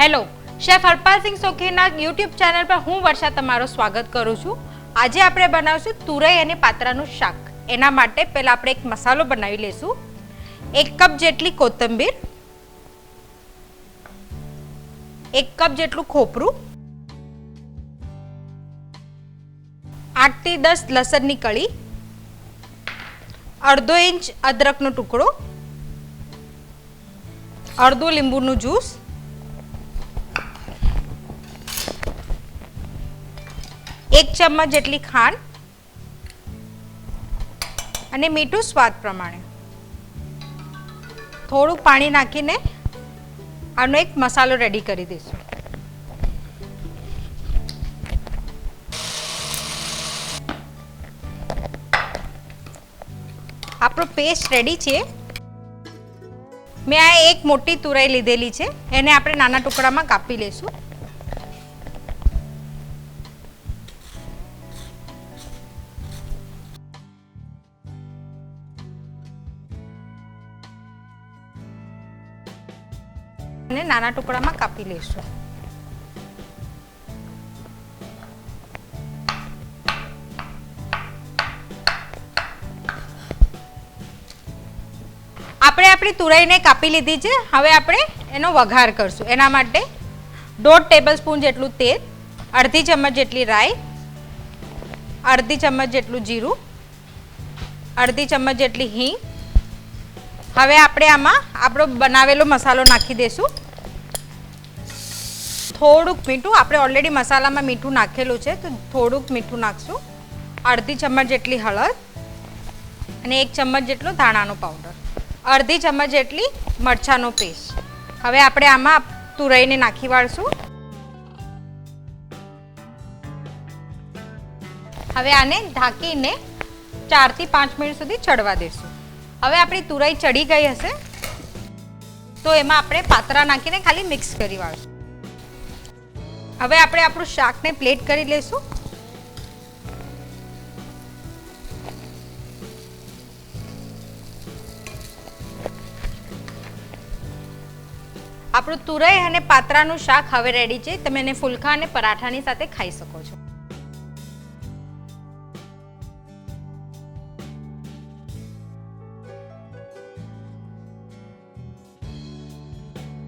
Hello, chef Harpal Singh સોખીના YouTube channel પર હું વર્ષા તમારું સ્વાગત કરું છું। આજે આપણે બનાવીશું તુરઈ અને પાત્રાનું શાક। એના માટે પહેલા આપણે એક મસાલો બનાવી લઈશું। 1 કપ જેટલી કોથંબીર, 1 કપ જેટલું ખોપરું, 8 થી 10 લસણની કળી, અડધો ઇંચ અદરકનો ટુકડો, અડધો લીંબુનું જ્યુસ, એક ચમચ જેટલી ખાંડ અને મીઠું સ્વાદ પ્રમાણે। થોડું પાણી નાખીને આનો એક મસાલો રેડી કરી દઈશું। આપણો પેસ્ટ રેડી છે। મેં આ એક મોટી તુરઈ લીધેલી છે, એને આપણે નાના ટુકડામાં કાપી લઈશું। અને નાના ટુકડામાં કાપી લઈશું। આપણે આપણી તુરઈને કાપી લીધી છે। હવે આપણે એનો વઘાર કરશું। એના માટે 1.5 ટેબલસ્પૂન જેટલું તેલ, અડધી ચમચ જેટલી રાઈ, અડધી ચમચ જેટલું જીરું, અડધી ચમચ જેટલી હિંગ। હવે આપણે આમાં આપણો બનાવેલો મસાલો નાખી દઈશું। થોડુંક મીઠું, આપણે ઓલરેડી મસાલામાં મીઠું નાખેલું છે તો થોડુંક મીઠું નાખશું। અડધી ચમચ જેટલી હળદ અને 1 ચમચ જેટલો ધાણાનો પાવડર, અડધી ચમચ જેટલી મરચાંનો પેસ્ટ। હવે આપણે આમાં તુરઈને નાખી વાળશું। હવે આને ઢાંકીને 4 થી 5 મિનિટ સુધી ચડવા દઈશું। હવે આપણી તુરઈ ચડી ગઈ હશે તો એમાં આપણે પાત્રા નાખીને ખાલી મિક્સ કરી વાળશું। હવે આપણે આપણું શાકને પ્લેટ કરી લઈશું। આપણું તુરઈ અને પાત્રાનું શાક હવે રેડી છે। તમે એને ફુલકા અને પરાઠાની સાથે ખાઈ શકો છો।